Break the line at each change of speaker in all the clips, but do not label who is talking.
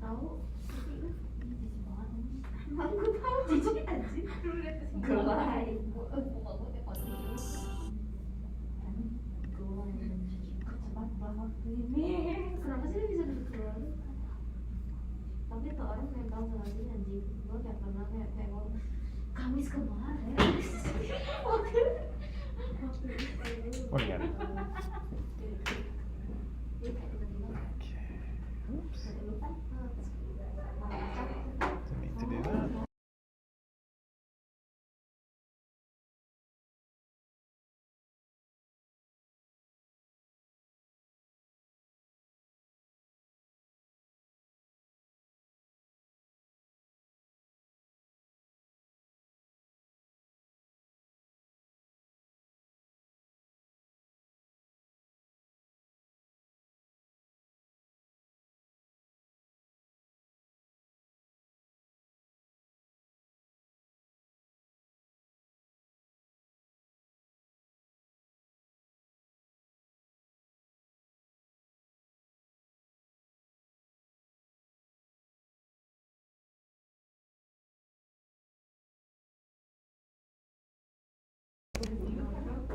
Tahu? Jijik banget. Aku tahu jijik anjir. Lu lihat ke sini. Gelai. Pokoknya kayak posisi. Kan gelai. Cepat banget ini. Kenapa sih dia bisa duduk keluar? Tapi tuh orang nempel sama sini anjing. Gue kayak pernah kayak ngomong Kamis kemarin. Waktu
What do you got?
Okay.
Oops. Didn't mean to do that.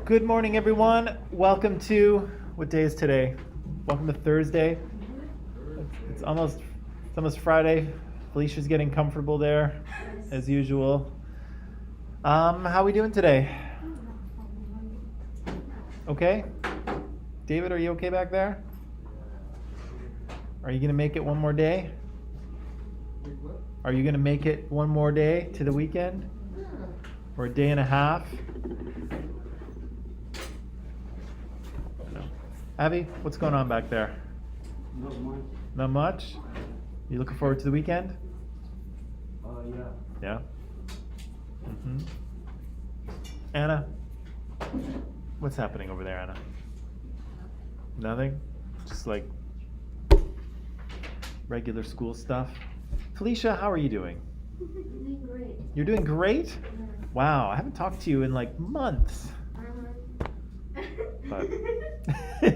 Good morning, everyone. Welcome to, what day is today? Welcome to Thursday. It's almost Friday. Felicia's getting comfortable there, as usual. How are we doing today? Okay? David, are you okay back there? Are you going to make it one more day? Are you going to make it one more day to the weekend? Or a day and a half? Abby, what's going on back there?
Not much.
Not much? You looking forward to the weekend?
Yeah.
Yeah? Mm-hmm. Anna? What's happening over there, Anna? Nothing? Just like regular school stuff? Felicia, how are you doing?
Doing great.
You're doing great? Wow, I haven't talked to you in like months. But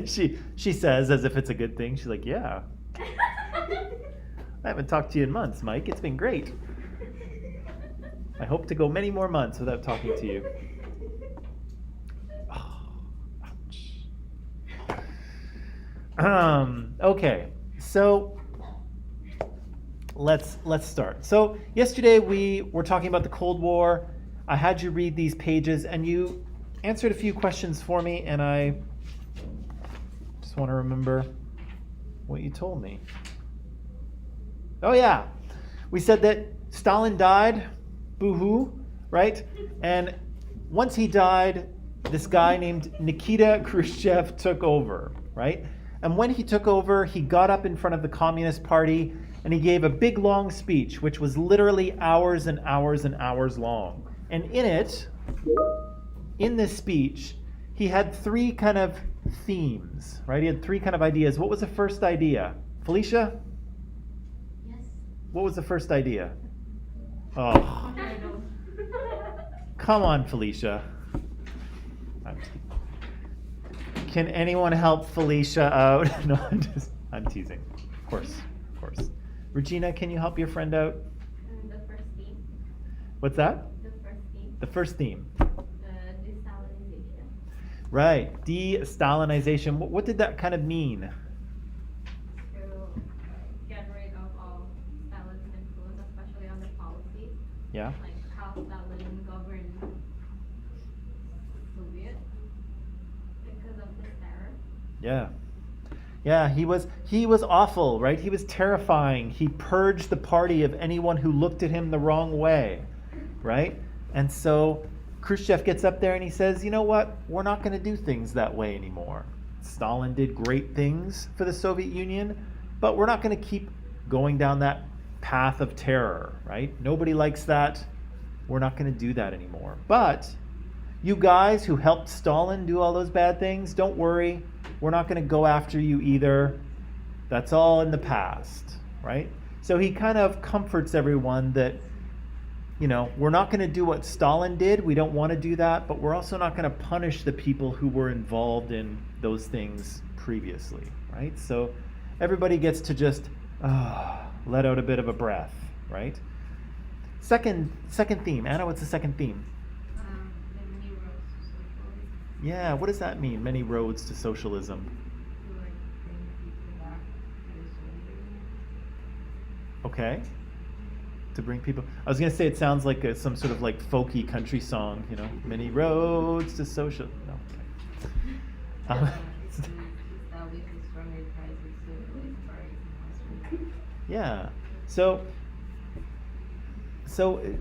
she says as if it's a good thing. She's like, yeah. I haven't talked to you in months, Mike. It's been great. I hope to go many more months without talking to you. Oh, ouch. Okay, so let's start. So yesterday we were talking about the Cold War. I had you read these pages and you answered a few questions for me, and I just want to remember what you told me. Oh yeah, we said that Stalin died, boo-hoo, right? And once he died, this guy named Nikita Khrushchev took over, right? And when he took over, he got up in front of the Communist Party and he gave a big long speech, which was literally hours and hours and hours long. And in this speech, he had three kind of themes, right? He had three kind of ideas. What was the first idea? Felicia?
Yes.
What was the first idea? Oh. Come on, Felicia. Can anyone help Felicia out? No, I'm teasing. Of course. Regina, can you help your friend out?
The first theme.
What's that?
The first theme.
The first theme.
De-Stalinization.
Right, De-Stalinization. What did that kind of mean?
To get rid of all Stalin's influence, especially on the policy.
Yeah.
Like how Stalin governed Soviet because of the terror.
Yeah, he was awful, right? He was terrifying. He purged the party of anyone who looked at him the wrong way, right? And so Khrushchev gets up there and he says, you know what? We're not going to do things that way anymore. Stalin did great things for the Soviet Union, but we're not going to keep going down that path of terror, right? Nobody likes that. We're not going to do that anymore. But you guys who helped Stalin do all those bad things, don't worry. We're not going to go after you either. That's all in the past, right? So he kind of comforts everyone that, you know, we're not going to do what Stalin did. We don't want to do that, but we're also not going to punish the people who were involved in those things previously, right? So everybody gets to just let out a bit of a breath, right? Second theme. Anna, what's the second theme?
The many roads to socialism.
Yeah, what does that mean? Many roads to socialism.
To like bring people back to the Soviet Union.
Okay. To bring people. I was gonna say it sounds like some sort of like folky country song, you know, many roads to social. No. Okay.
To establish a stronger ties with socialist parties in Austria.
Yeah. So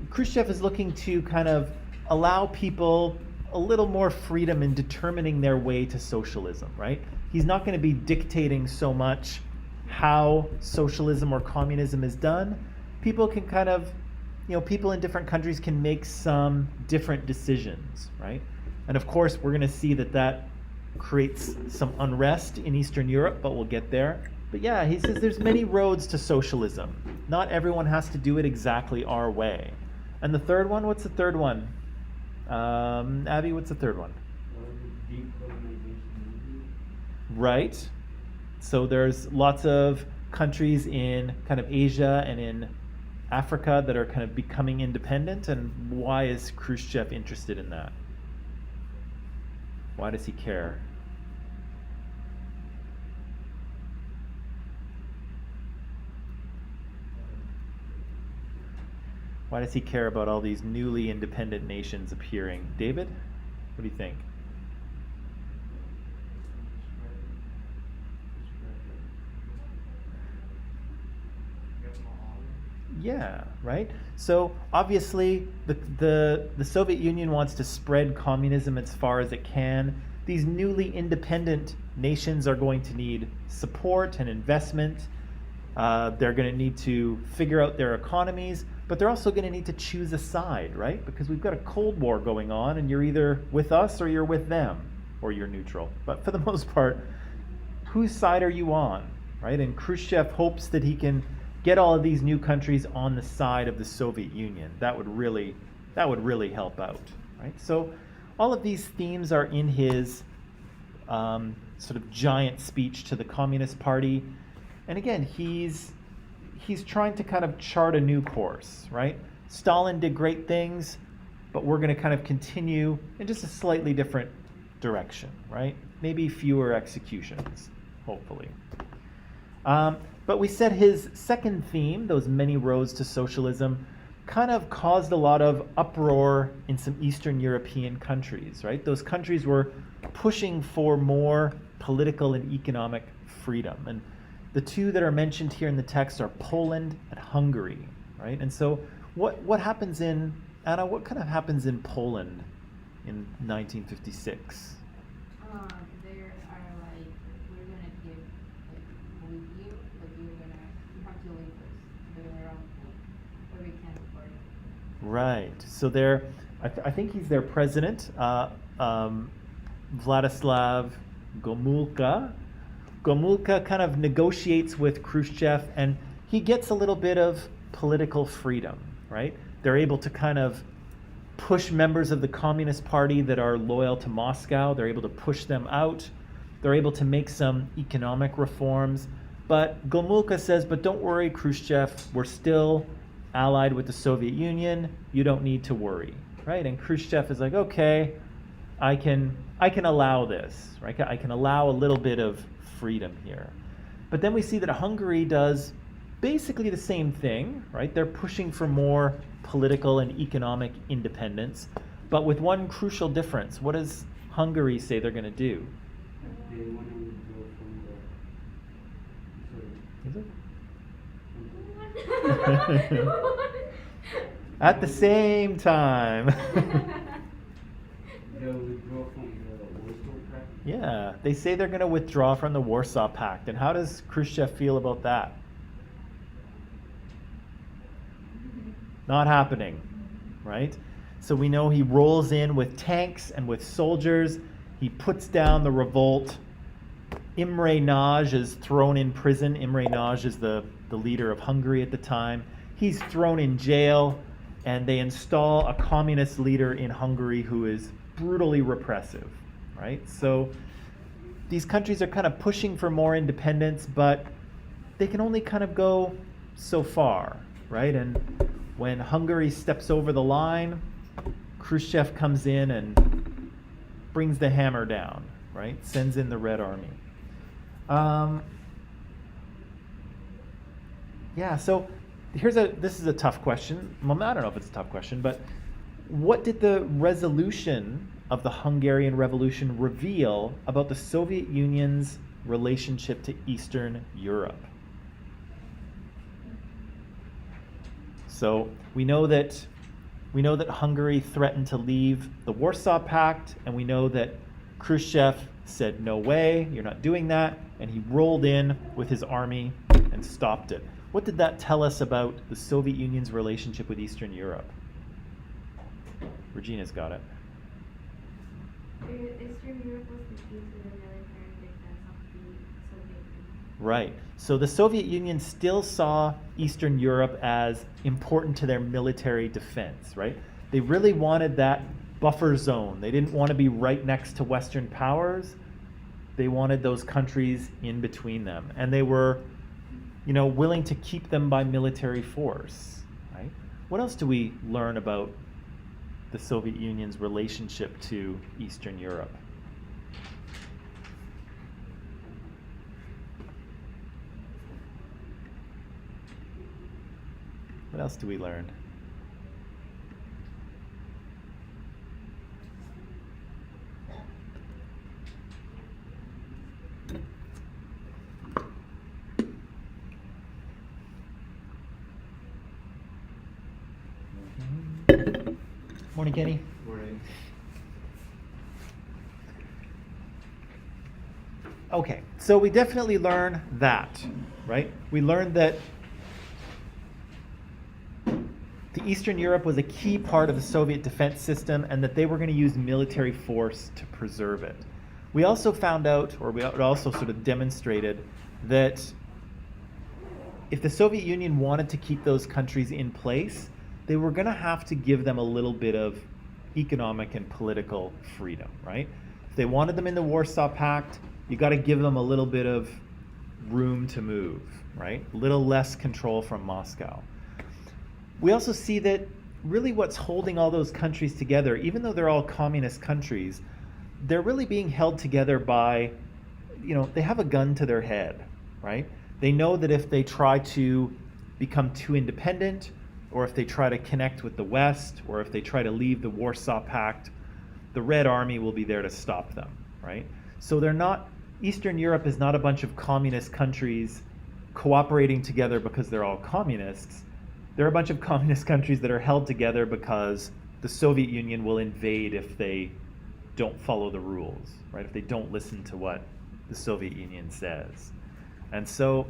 Khrushchev is looking to kind of allow people a little more freedom in determining their way to socialism, right? He's not going to be dictating so much how socialism or communism is done. People can kind of, people in different countries can make some different decisions, right? And of course, we're going to see that creates some unrest in Eastern Europe, but we'll get there. But yeah, he says there's many roads to socialism. Not everyone has to do it exactly our way. And the third one, what's the third one? Abby, what's the third one?
De-Stalinization.
Right. So there's lots of countries in kind of Asia and in Africa that are kind of becoming independent. And why is Khrushchev interested in that? Why does he care? Why does he care about all these newly independent nations appearing? David, what do you think? Yeah, right? So obviously the Soviet Union wants to spread communism as far as it can. These newly independent nations are going to need support and investment. They're going to need to figure out their economies, but they're also going to need to choose a side, right? Because we've got a Cold War going on, and you're either with us or you're with them, or you're neutral. But for the most part, whose side are you on, right? And Khrushchev hopes that he can get all of these new countries on the side of the Soviet Union. That would really help out, right? So all of these themes are in his sort of giant speech to the Communist Party. And again, he's trying to kind of chart a new course, right? Stalin did great things, but we're going to kind of continue in just a slightly different direction, right? Maybe fewer executions, hopefully. But we said his second theme, those many roads to socialism, kind of caused a lot of uproar in some Eastern European countries, right? Those countries were pushing for more political and economic freedom. And the two that are mentioned here in the text are Poland and Hungary, right? And so what happens in, Anna, what kind of happens in Poland in 1956?
There are like, we're gonna give like with you, but you have to leave us their own food, or we can't afford it.
Right. So they're, I think he's their president, Vladislav Gomulka. Gomulka kind of negotiates with Khrushchev, and he gets a little bit of political freedom, right? They're able to kind of push members of the Communist Party that are loyal to Moscow. They're able to push them out. They're able to make some economic reforms. But Gomulka says, but don't worry, Khrushchev, we're still allied with the Soviet Union. You don't need to worry, right? And Khrushchev is like, okay, I can allow this, right? I can allow a little bit of freedom here. But then we see that Hungary does basically the same thing, right? They're pushing for more political and economic independence, but with one crucial difference. What does Hungary say they're going to do?
They want to withdraw from
Is it? At the same time.
they'll withdraw from the Warsaw Pact.
Yeah, they say they're going to withdraw from the Warsaw Pact. And how does Khrushchev feel about that? Not happening, right? So we know he rolls in with tanks and with soldiers. He puts down the revolt. Imre Nagy is thrown in prison. Imre Nagy is the leader of Hungary at the time. He's thrown in jail, and they install a communist leader in Hungary who is brutally repressive, right? So these countries are kind of pushing for more independence, but they can only kind of go so far, right? And when Hungary steps over the line, Khrushchev comes in and brings the hammer down, right? Sends in the Red Army. So this is a tough question. Well, I don't know if it's a tough question, but what did the resolution of the Hungarian Revolution reveal about the Soviet Union's relationship to Eastern Europe? So we know that Hungary threatened to leave the Warsaw Pact, and we know that Khrushchev said, "No way, you're not doing that," and he rolled in with his army and stopped it. What did that tell us about the Soviet Union's relationship with Eastern Europe? Regina's got it.
Eastern Europe was the key to the military defense of the Soviet Union.
Right. So the Soviet Union still saw Eastern Europe as important to their military defense, right? They really wanted that buffer zone. They didn't want to be right next to Western powers. They wanted those countries in between them. And they were, willing to keep them by military force, right? What else do we learn about the Soviet Union's relationship to Eastern Europe? What else do we learn? Morning, Kenny.
Morning.
Okay, so we definitely learn that, right? We learned that the Eastern Europe was a key part of the Soviet defense system and that they were going to use military force to preserve it. We also found out, or we also sort of demonstrated, that if the Soviet Union wanted to keep those countries in place, they were going to have to give them a little bit of economic and political freedom, right? If they wanted them in the Warsaw Pact, you got to give them a little bit of room to move, right? A little less control from Moscow. We also see that really what's holding all those countries together, even though they're all communist countries, they're really being held together by, they have a gun to their head, right? They know that if they try to become too independent, or if they try to connect with the West, or if they try to leave the Warsaw Pact, the Red Army will be there to stop them, right? So Eastern Europe is not a bunch of communist countries cooperating together because they're all communists. They're a bunch of communist countries that are held together because the Soviet Union will invade if they don't follow the rules, right? If they don't listen to what the Soviet Union says. And so,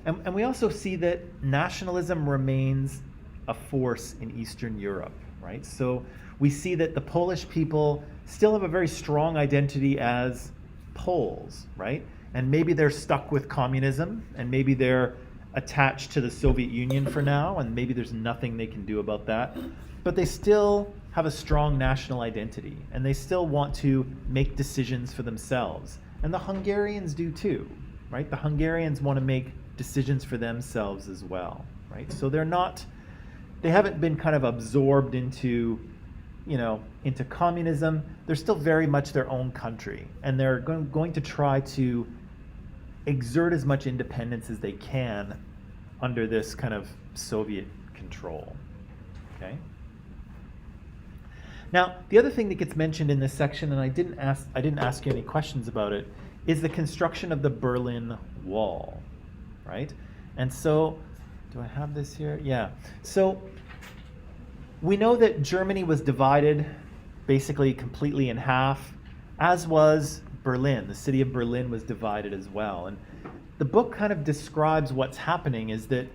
and we also see that nationalism remains a force in Eastern Europe, right? So we see that the Polish people still have a very strong identity as Poles, right? And maybe they're stuck with communism, and maybe they're attached to the Soviet Union for now, and maybe there's nothing they can do about that. But they still have a strong national identity, and they still want to make decisions for themselves. And the Hungarians do too, right? The Hungarians want to make decisions for themselves as well, right? So they haven't been kind of absorbed into communism. They're still very much their own country, and they're going to try to exert as much independence as they can under this kind of Soviet control, okay? Now, the other thing that gets mentioned in this section, and I didn't ask you any questions about it, is the construction of the Berlin Wall, right? And so, do I have this here? Yeah. So, we know that Germany was divided basically completely in half, as was Berlin. The city of Berlin was divided as well. And the book kind of describes what's happening is that,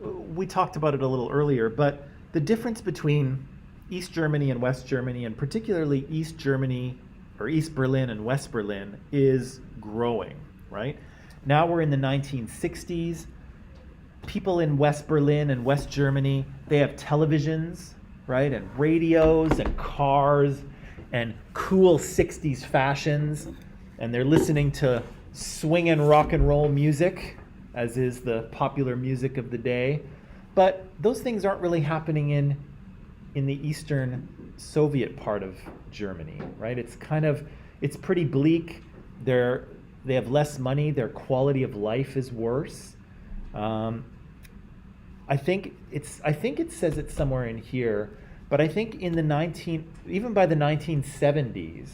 we talked about it a little earlier, but the difference between East Germany and West Germany, and particularly East Germany or East Berlin and West Berlin, is growing, right? Now we're in the 1960s. People in West Berlin and West Germany, they have televisions, right? And radios and cars and cool 60s fashions. And they're listening to swinging rock and roll music, as is the popular music of the day. But those things aren't really happening in the Eastern Soviet part of Germany, right? It's pretty bleak. They have less money. Their quality of life is worse. I think it says it somewhere in here, but I think even by the 1970s,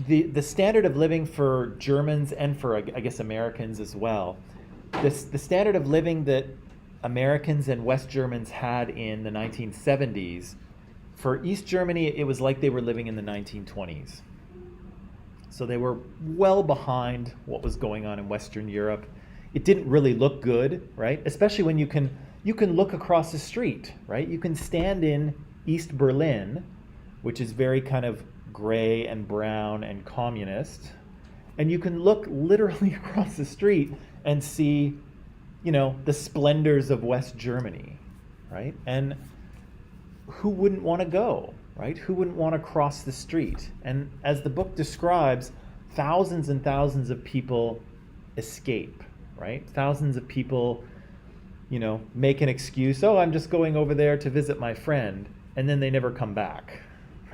the standard of living for Germans and for, I guess, Americans as well, the standard of living that Americans and West Germans had in the 1970s, for East Germany, it was like they were living in the 1920s. So they were well behind what was going on in Western Europe. It didn't really look good, right? Especially when you can look across the street, right? You can stand in East Berlin, which is very kind of gray and brown and communist, and you can look literally across the street and see, the splendors of West Germany, right? And who wouldn't want to go, right? Who wouldn't want to cross the street? And as the book describes, thousands and thousands of people escape, right? Thousands of people, make an excuse, oh, I'm just going over there to visit my friend, and then they never come back,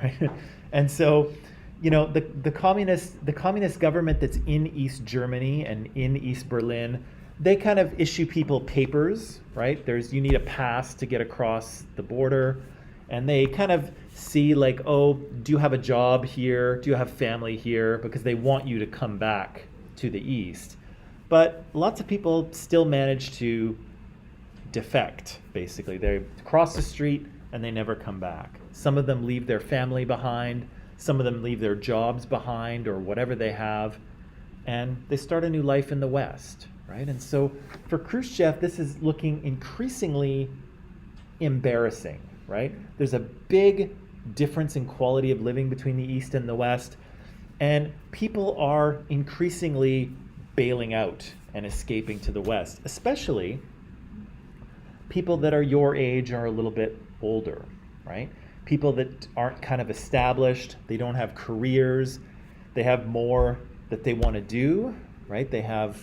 right? And so, the communist government that's in East Germany and in East Berlin, they kind of issue people papers, right? You need a pass to get across the border, and they kind of see like, oh, do you have a job here? Do you have family here? Because they want you to come back to the East. But lots of people still manage to defect, basically. They cross the street and they never come back. Some of them leave their family behind. Some of them leave their jobs behind or whatever they have. And they start a new life in the West, right? And so for Khrushchev, this is looking increasingly embarrassing, right? There's a big difference in quality of living between the East and the West. And people are increasingly bailing out and escaping to the West, especially people that are your age or a little bit older, right? People that aren't kind of established, they don't have careers, they have more that they want to do, right? They have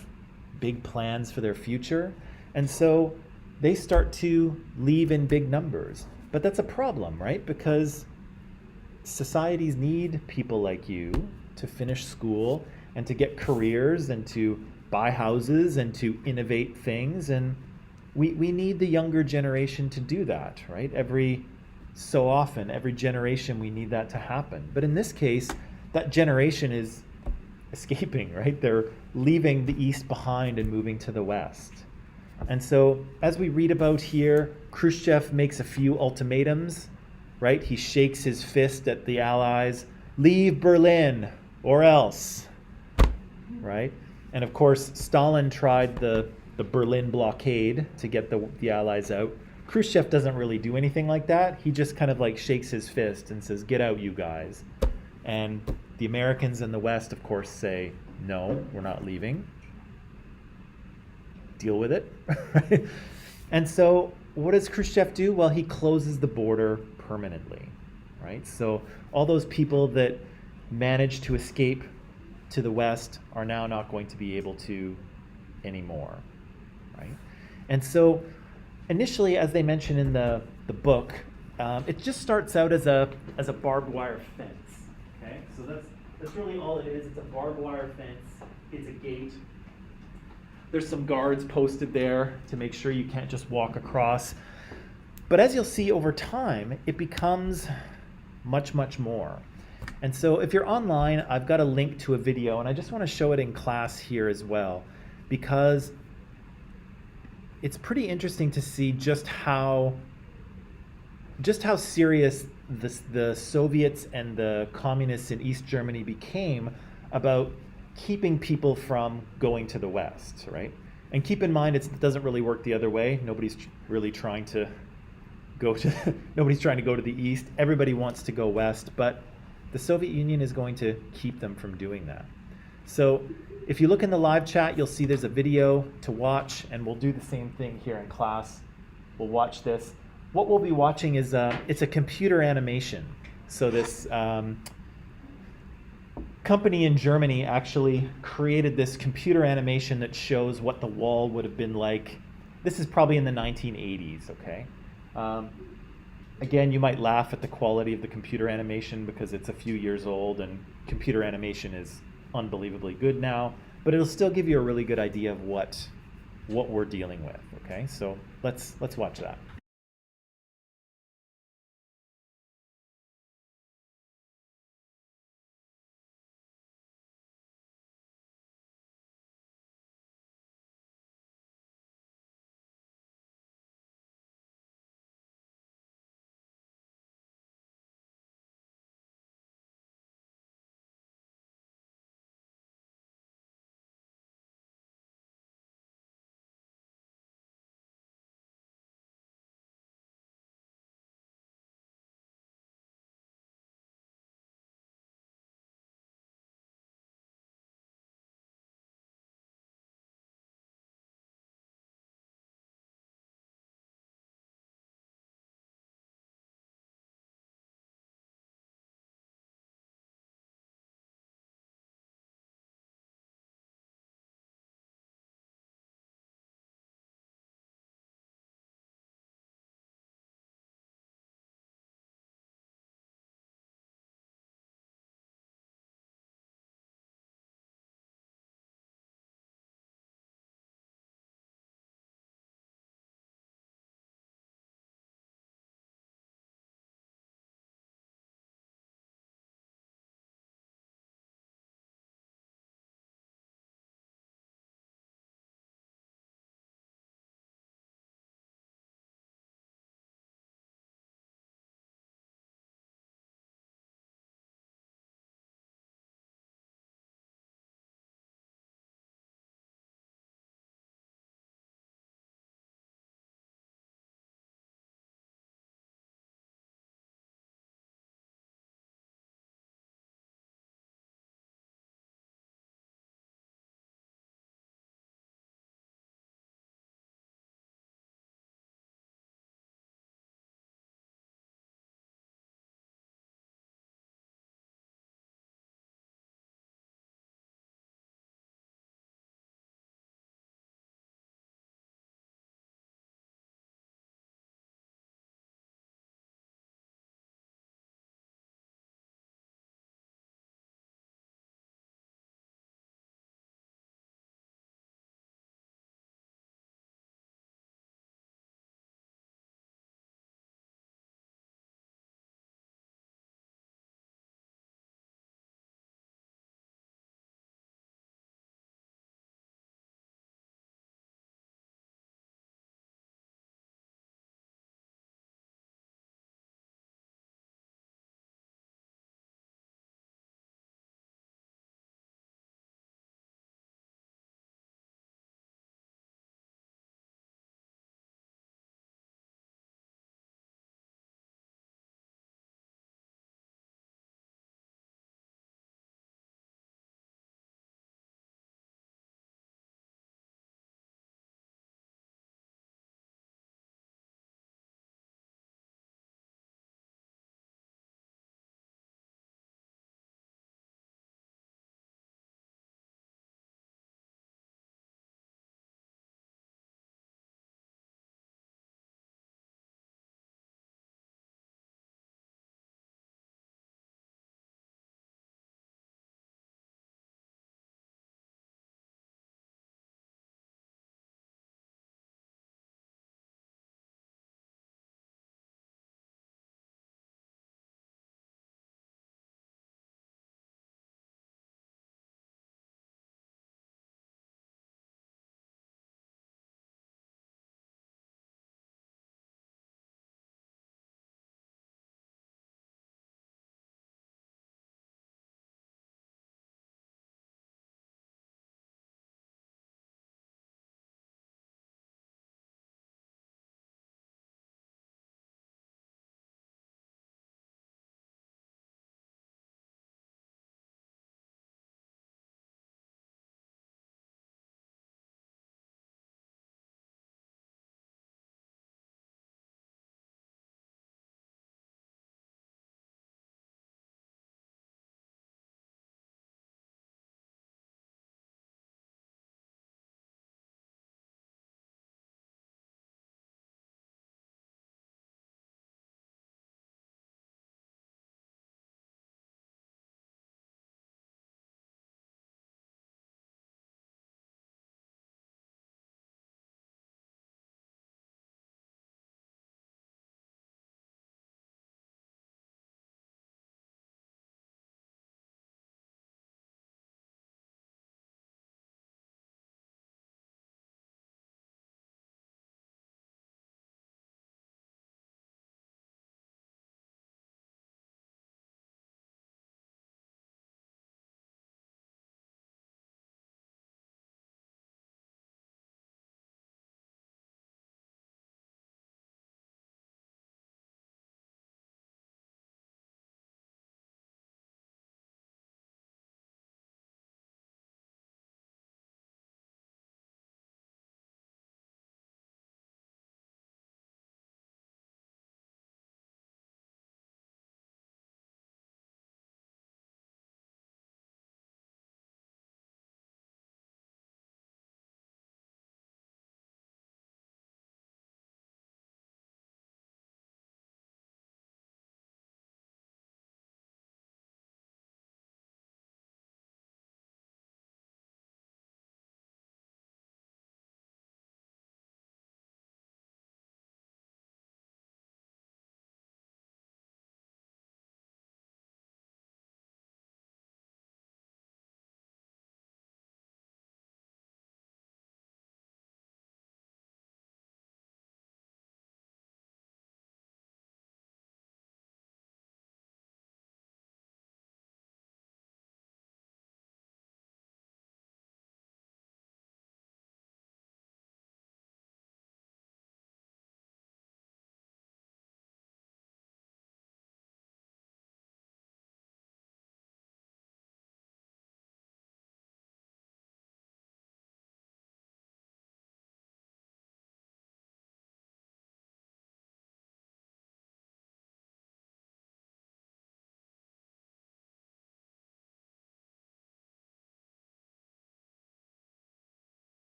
big plans for their future. And so they start to leave in big numbers. But that's a problem, right? Because societies need people like you to finish school and to get careers and to buy houses and to innovate things. And we need the younger generation to do that, right? Every so often, every generation, we need that to happen. But in this case, that generation is escaping, right? They're leaving the East behind and moving to the West. And so, as we read about here, Khrushchev makes a few ultimatums, right? He shakes his fist at the Allies, leave Berlin or else, right? And of course, Stalin tried the Berlin blockade to get the Allies out. Khrushchev doesn't really do anything like that. He just kind of like shakes his fist and says, get out, you guys. And the Americans in the West, of course, say, no, we're not leaving. Deal with it. Right? And so what does Khrushchev do? Well, he closes the border permanently, right? So all those people that managed to escape to the West are now not going to be able to anymore, right? And so initially, as they mention in the book, it just starts out as a barbed wire fence. Okay, so that's really all it is. It's a barbed wire fence. It's a gate. There's some guards posted there to make sure you can't just walk across. But as you'll see over time, it becomes much, much more. And so if you're online, I've got a link to a video, and I just want to show it in class here as well, because it's pretty interesting to see just how serious the Soviets and the communists in East Germany became about keeping people from going to the West, right? And keep in mind, it doesn't really work the other way. Nobody's really trying to go to the East. Everybody wants to go West, but the Soviet Union is going to keep them from doing that. So if you look in the live chat, you'll see there's a video to watch, and we'll do the same thing here in class. We'll watch this. What we'll be watching is it's a computer animation. So this company in Germany actually created this computer animation that shows what the wall would have been like. This is probably in the 1980s, okay? Again, you might laugh at the quality of the computer animation because it's a few years old and computer animation is unbelievably good now, but it'll still give you a really good idea of what we're dealing with, okay? So let's watch that.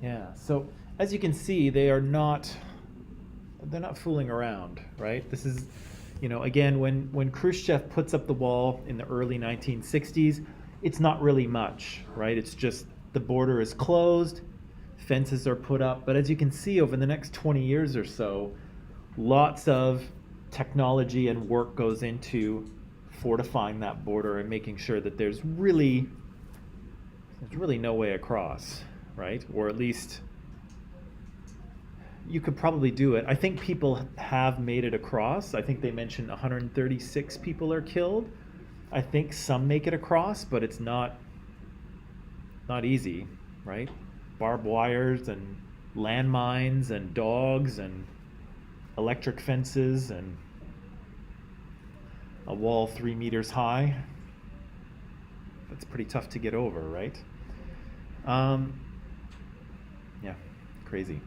Yeah. So as you can see, they're not fooling around, right? This is, again, when Khrushchev puts up the wall in the early 1960s, it's not really much, right? It's just the border is closed, fences are put up, but as you can see over the next 20 years or so, lots of technology and work goes into fortifying that border and making sure that there's really no way across, right? Or at least you could probably do it. I think people have made it across. I think they mentioned 136 people are killed. I think some make it across, but it's not easy, right? Barbed wires and landmines and dogs and electric fences and a wall 3 meters high. That's pretty tough to get over, right? Yeah, crazy.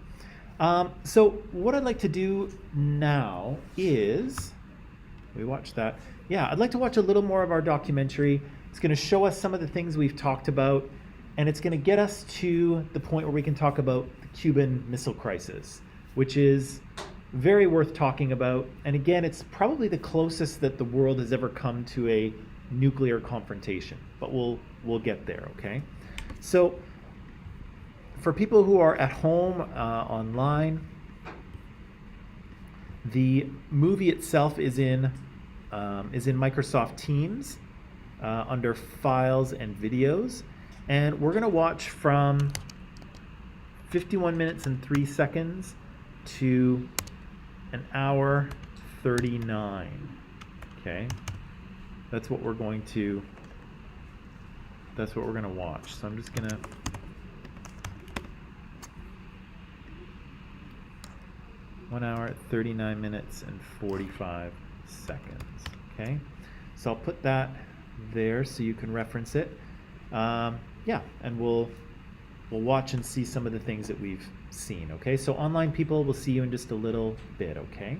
So what I'd like to do now is, we watched that. Yeah, I'd like to watch a little more of our documentary. It's going to show us some of the things we've talked about, and it's going to get us to the point where we can talk about the Cuban Missile Crisis, which is very worth talking about. And again, it's probably the closest that the world has ever come to a nuclear confrontation, but we'll get there, okay? So for people who are at home online, the movie itself is in Microsoft Teams under Files and Videos, and we're going to watch from 51 minutes and 3 seconds to an hour 39. Okay, that's what we're going to watch. So I'm just gonna One hour, 39 minutes, and 45 seconds. Okay, so I'll put that there so you can reference it. Yeah, and we'll watch and see some of the things that we've seen. Okay, so online people, we'll see you in just a little bit. Okay.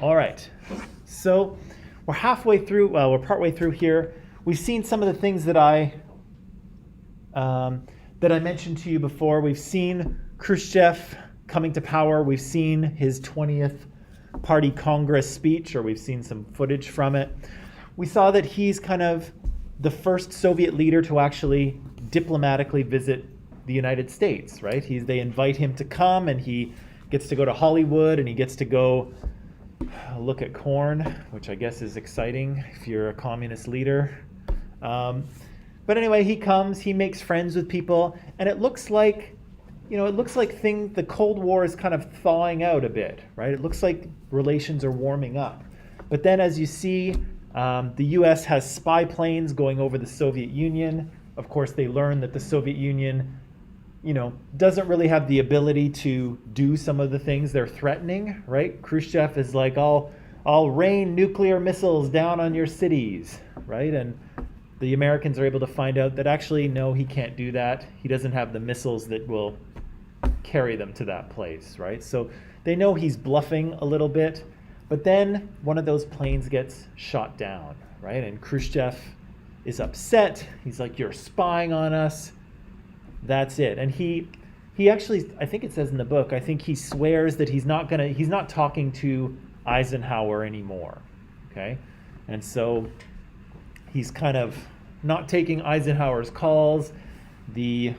All right. So we're halfway through, well, we're partway through here. We've seen some of the things that I mentioned to you before. We've seen Khrushchev coming to power. We've seen his 20th Party Congress speech, or we've seen some footage from it. We saw that he's kind of the first Soviet leader to actually diplomatically visit the United States, right? They invite him to come, and he gets to go to Hollywood, and he gets to go look at corn, which I guess is exciting if you're a communist leader. But anyway, he comes, he makes friends with people, and it looks like, the Cold War is kind of thawing out a bit, right? It looks like relations are warming up. But then as you see, the US has spy planes going over the Soviet Union. Of course, they learn that the Soviet Union, doesn't really have the ability to do some of the things they're threatening, right? Khrushchev is like, I'll rain nuclear missiles down on your cities, right? And the Americans are able to find out that actually, no, he can't do that. He doesn't have the missiles that will carry them to that place, right? So they know he's bluffing a little bit, but then one of those planes gets shot down, right? And Khrushchev is upset. He's like, you're spying on us. That's it. And he actually, I think it says in the book, I think he swears that he's not talking to Eisenhower anymore, okay? And so he's kind of not taking Eisenhower's calls. The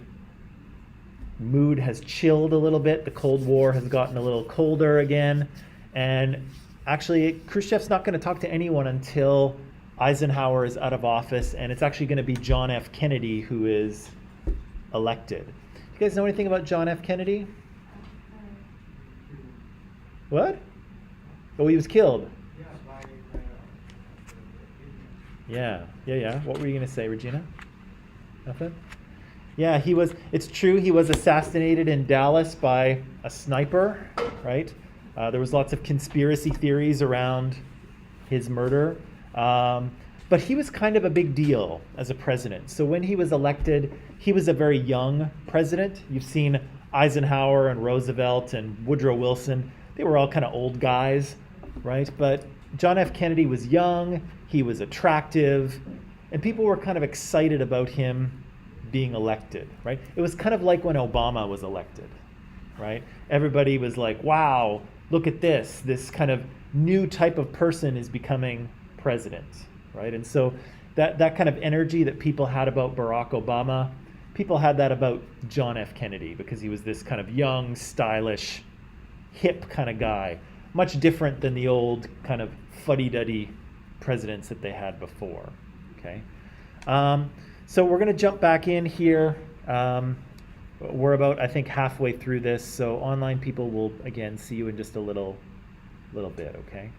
mood has chilled a little bit. The Cold War has gotten a little colder again. And actually, Khrushchev's not going to talk to anyone until Eisenhower is out of office, and it's actually going to be John F. Kennedy who is elected. You guys know anything about John F. Kennedy? What? Oh, he was killed. Yeah. What were you going to say, Regina? Nothing? Yeah, it's true, he was assassinated in Dallas by a sniper, right? There was lots of conspiracy theories around his murder. But he was kind of a big deal as a president. So when he was elected, he was a very young president. You've seen Eisenhower and Roosevelt and Woodrow Wilson. They were all kind of old guys, right? But John F. Kennedy was young, he was attractive, and people were kind of excited about him being elected, right? It was kind of like when Obama was elected, right? Everybody was like, wow, look at this kind of new type of person is becoming president, right? And so that kind of energy that people had about Barack Obama, people had that about John F. Kennedy, because he was this kind of young, stylish, hip kind of guy, much different than the old kind of fuddy-duddy presidents that they had before, okay? So we're going to jump back in here. We're about, I think, halfway through this, so online people will, again, see you in just a little bit, okay?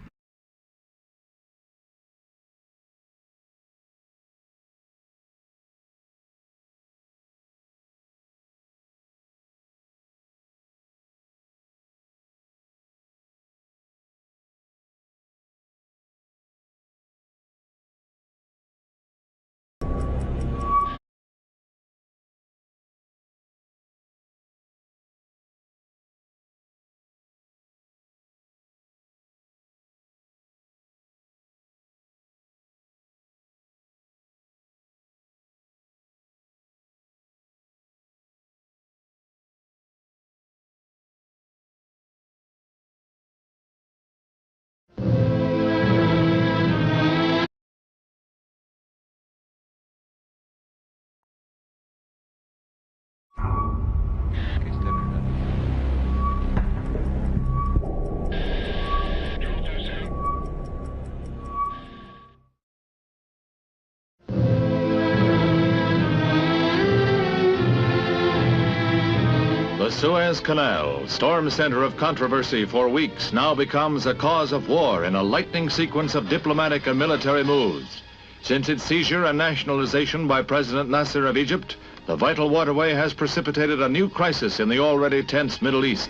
The Suez Canal, storm center of controversy for weeks, now becomes a cause of war in a lightning sequence of diplomatic and military moves. Since its seizure and nationalization by President Nasser of Egypt, the vital waterway has precipitated a new crisis in the already tense Middle East.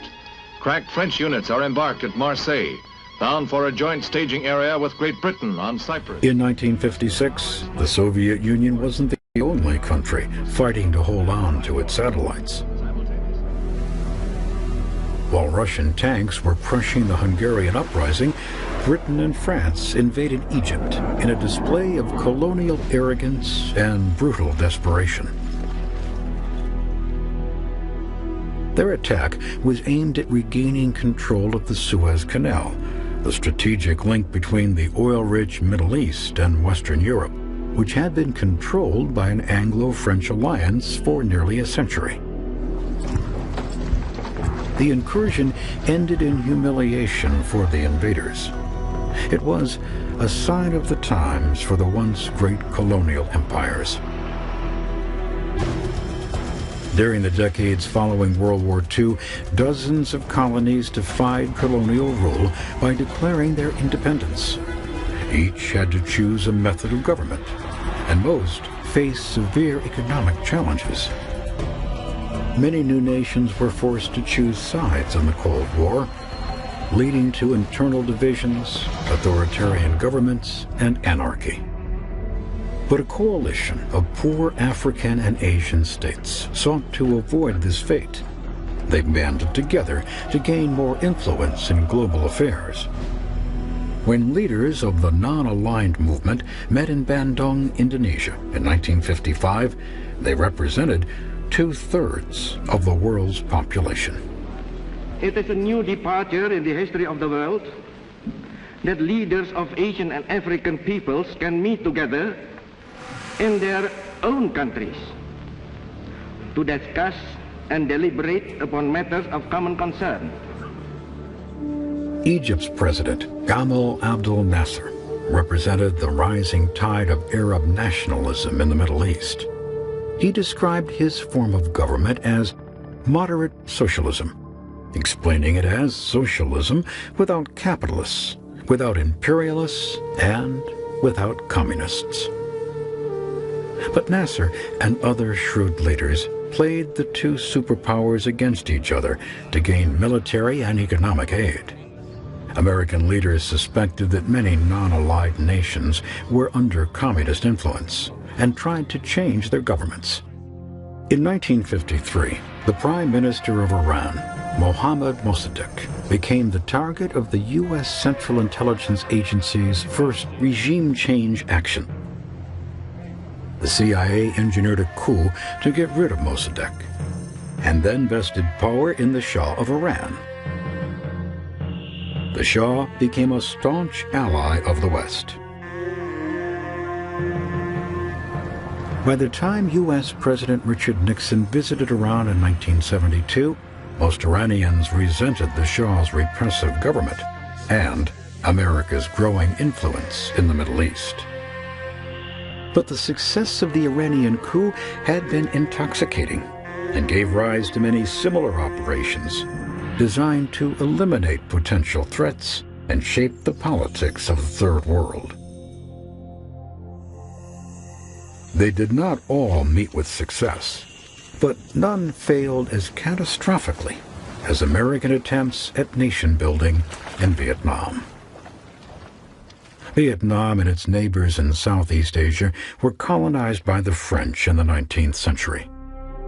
Crack French units are embarked at Marseille, bound for a joint staging area with Great Britain on Cyprus.
In 1956, the Soviet Union wasn't the only country fighting to hold on to its satellites. While Russian tanks were crushing the Hungarian uprising, Britain and France invaded Egypt in a display of colonial arrogance and brutal desperation. Their attack was aimed at regaining control of the Suez Canal, the strategic link between the oil-rich Middle East and Western Europe, which had been controlled by an Anglo-French alliance for nearly a century. The incursion ended in humiliation for the invaders. It was a sign of the times for the once great colonial empires. During the decades following World War II, dozens of colonies defied colonial rule by declaring their independence. Each had to choose a method of government, and most faced severe economic challenges. Many new nations were forced to choose sides in the Cold War, leading to internal divisions, authoritarian governments, and anarchy. But a coalition of poor African and Asian states sought to avoid this fate. They banded together to gain more influence in global affairs. When leaders of the non-aligned movement met in Bandung, Indonesia in 1955, they represented 2/3 of the world's population.
It is a new departure in the history of the world that leaders of Asian and African peoples can meet together in their own countries to discuss and deliberate upon matters of common concern.
Egypt's president, Gamal Abdel Nasser, represented the rising tide of Arab nationalism in the Middle East. He described his form of government as moderate socialism, explaining it as socialism without capitalists, without imperialists, and without communists. But Nasser and other shrewd leaders played the two superpowers against each other to gain military and economic aid. American leaders suspected that many non-allied nations were under communist influence and tried to change their governments. In 1953, the Prime Minister of Iran, Mohammad Mossadegh, became the target of the U.S. Central Intelligence Agency's first regime change action. The CIA engineered a coup to get rid of Mossadegh, and then vested power in the Shah of Iran. The Shah became a staunch ally of the West. By the time U.S. President Richard Nixon visited Iran in 1972, most Iranians resented the Shah's repressive government and America's growing influence in the Middle East. But the success of the Iranian coup had been intoxicating and gave rise to many similar operations designed to eliminate potential threats and shape the politics of the Third World. They did not all meet with success, but none failed as catastrophically as American attempts at nation-building in Vietnam. Vietnam and its neighbors in Southeast Asia were colonized by the French in the 19th century.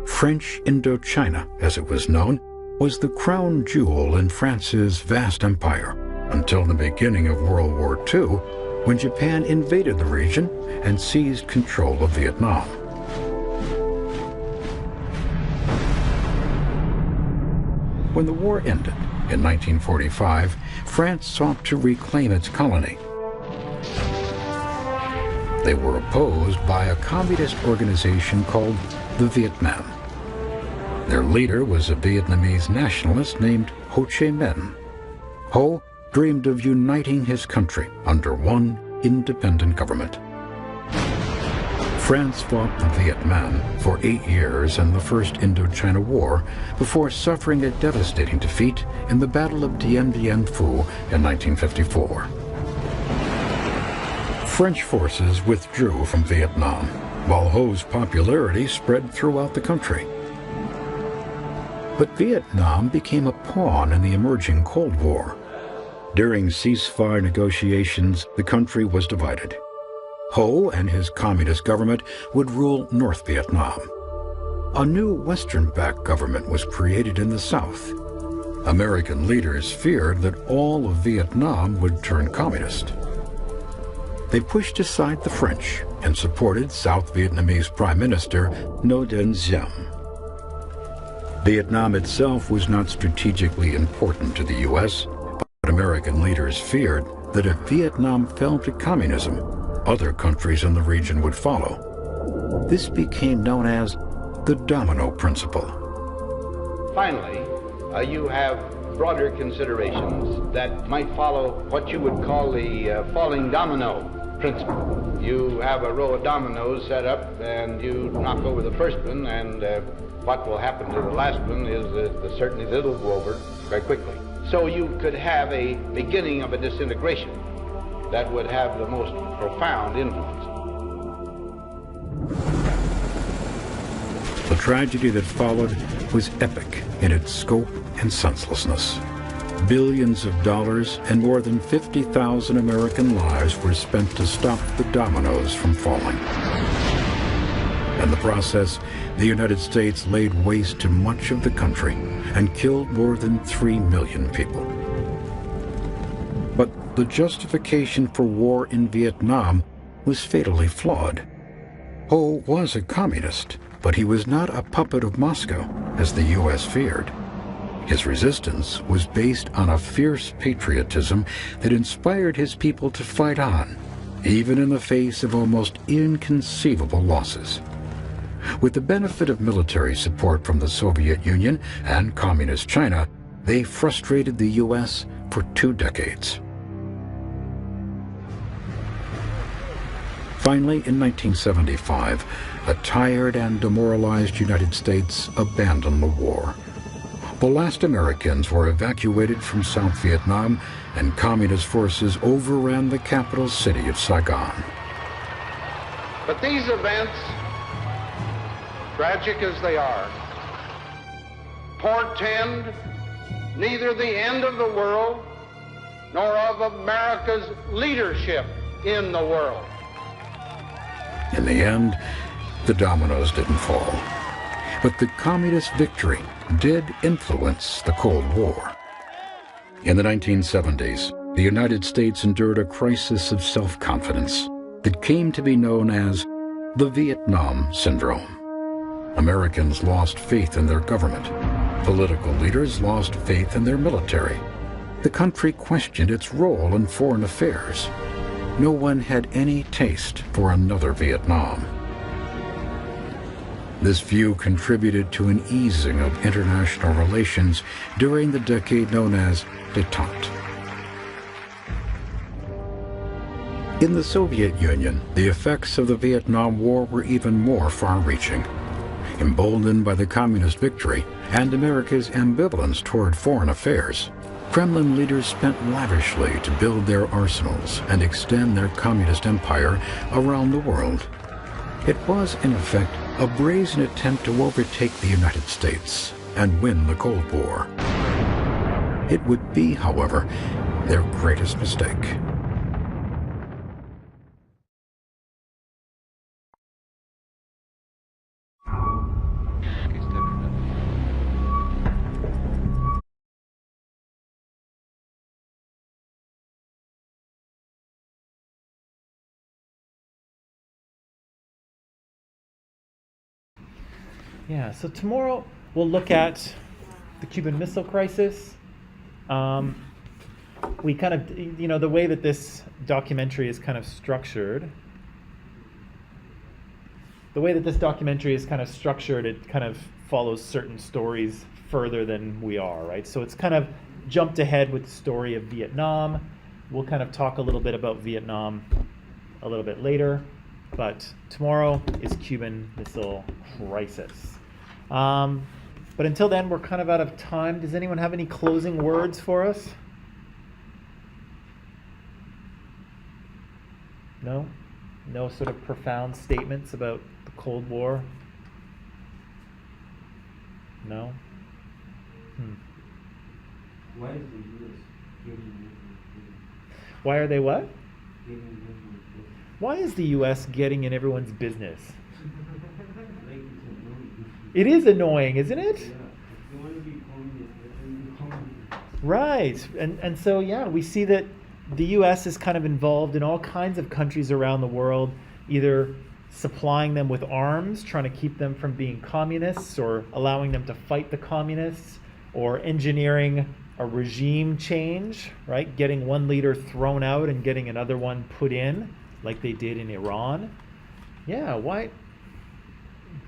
French Indochina, as it was known, was the crown jewel in France's vast empire until the beginning of World War II, when Japan invaded the region and seized control of Vietnam. When the war ended in 1945, France sought to reclaim its colony. They were opposed by a communist organization called the Viet Minh. Their leader was a Vietnamese nationalist named Ho Chi Minh. Ho dreamed of uniting his country under one independent government. France fought the Viet Minh for 8 years in the First Indochina War before suffering a devastating defeat in the Battle of Dien Bien Phu in 1954. French forces withdrew from Vietnam, while Ho's popularity spread throughout the country. But Vietnam became a pawn in the emerging Cold War. During ceasefire negotiations, the country was divided. Ho and his communist government would rule North Vietnam. A new Western-backed government was created in the south. American leaders feared that all of Vietnam would turn communist. They pushed aside the French and supported South Vietnamese Prime Minister Ngo Dinh Diem. Vietnam itself was not strategically important to the U.S., but American leaders feared that if Vietnam fell to communism, other countries in the region would follow. This became known as the Domino principle.
Finally, you have broader considerations that might follow what you would call the falling domino principle. You have a row of dominoes set up and you knock over the first one, and what will happen to the last one is certainly that it'll go over very quickly. So you could have a beginning of a disintegration that would have the most profound influence.
The tragedy that followed was epic in its scope and senselessness. Billions of dollars and more than 50,000 American lives were spent to stop the dominoes from falling. In the process, the United States laid waste to much of the country and killed more than 3 million people. But the justification for war in Vietnam was fatally flawed. Ho was a communist, but he was not a puppet of Moscow, as the U.S. feared. His resistance was based on a fierce patriotism that inspired his people to fight on, even in the face of almost inconceivable losses. With the benefit of military support from the Soviet Union and Communist China, they frustrated the U.S. for 2 decades. Finally, in 1975, a tired and demoralized United States abandoned the war. The last Americans were evacuated from South Vietnam, and communist forces overran the capital city of Saigon.
But these events, tragic as they are, portend neither the end of the world nor of America's leadership in the world.
In the end, the dominoes didn't fall. But the communist victory did influence the Cold War. In the 1970s, the United States endured a crisis of self-confidence that came to be known as the Vietnam Syndrome. Americans lost faith in their government. Political leaders lost faith in their military. The country questioned its role in foreign affairs. No one had any taste for another Vietnam. This view contributed to an easing of international relations during the decade known as détente. In the Soviet Union, the effects of the Vietnam War were even more far-reaching. Emboldened by the communist victory and America's ambivalence toward foreign affairs, Kremlin leaders spent lavishly to build their arsenals and extend their communist empire around the world. It was, in effect, a brazen attempt to overtake the United States and win the Cold War. It would be, however, their greatest mistake.
Yeah, so tomorrow we'll look at the Cuban Missile Crisis. We kind of, the way that this documentary is kind of structured. It kind of follows certain stories further than we are, right? So it's kind of jumped ahead with the story of Vietnam. We'll kind of talk a little bit about Vietnam a little bit later. But tomorrow is Cuban Missile Crisis. But until then, we're kind of out of time. Does anyone have any closing words for us? No? No sort of profound statements about the Cold War? No?
Why is the U.S. getting business?
Why are they what?
Getting business?
Why is the U.S. getting in everyone's business?
Like it's annoying.
It is annoying, isn't it?
Yeah, if you want to be communist, let them be communist.
Right. And so, yeah, we see that the U.S. is kind of involved in all kinds of countries around the world, either supplying them with arms, trying to keep them from being communists, or allowing them to fight the communists, or engineering a regime change, right? Getting one leader thrown out and getting another one put in, like they did in Iran. Yeah, why?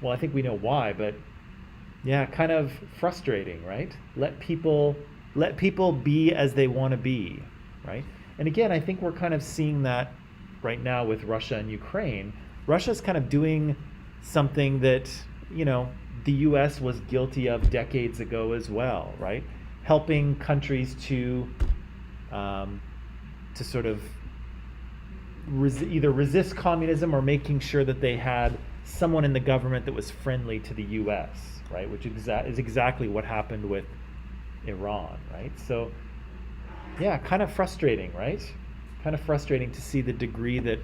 Well, I think we know why, but yeah, kind of frustrating, right? Let people be as they want to be, right? And again, I think we're kind of seeing that right now with Russia and Ukraine. Russia's kind of doing something that, the US was guilty of decades ago as well, right? Helping countries to sort of either resist communism or making sure that they had someone in the government that was friendly to the US, right? Which is exactly what happened with Iran, right? So, yeah, kind of frustrating, right? Kind of frustrating to see the degree that,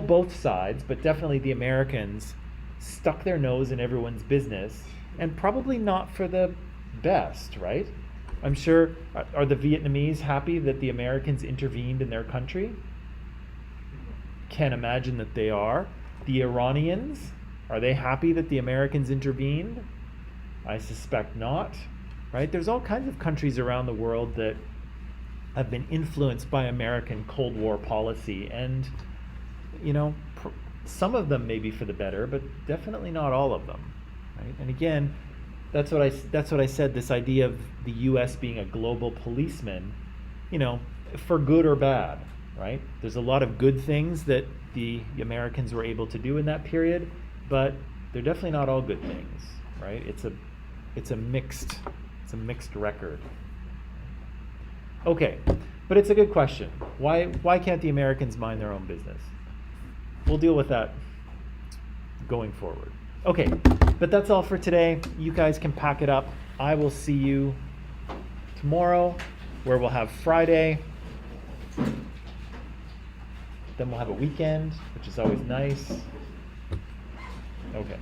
both sides, but definitely the Americans, stuck their nose in everyone's business, and probably not for the best, right? I'm sure, are the Vietnamese happy that the Americans intervened in their country? Can't imagine that they are. The Iranians, are they happy that the Americans intervened? I suspect not, right? There's all kinds of countries around the world that have been influenced by American Cold War policy, and some of them may be for the better, but definitely not all of them, right? And again, that's what I said, this idea of the US being a global policeman, for good or bad, right? There's a lot of good things that the Americans were able to do in that period, but they're definitely not all good things, right? It's a mixed record. Okay, but it's a good question. Why can't the Americans mind their own business? We'll deal with that going forward. Okay, but that's all for today. You guys can pack it up. I will see you tomorrow, where we'll have Friday. Then we'll have a weekend, which is always nice. Okay.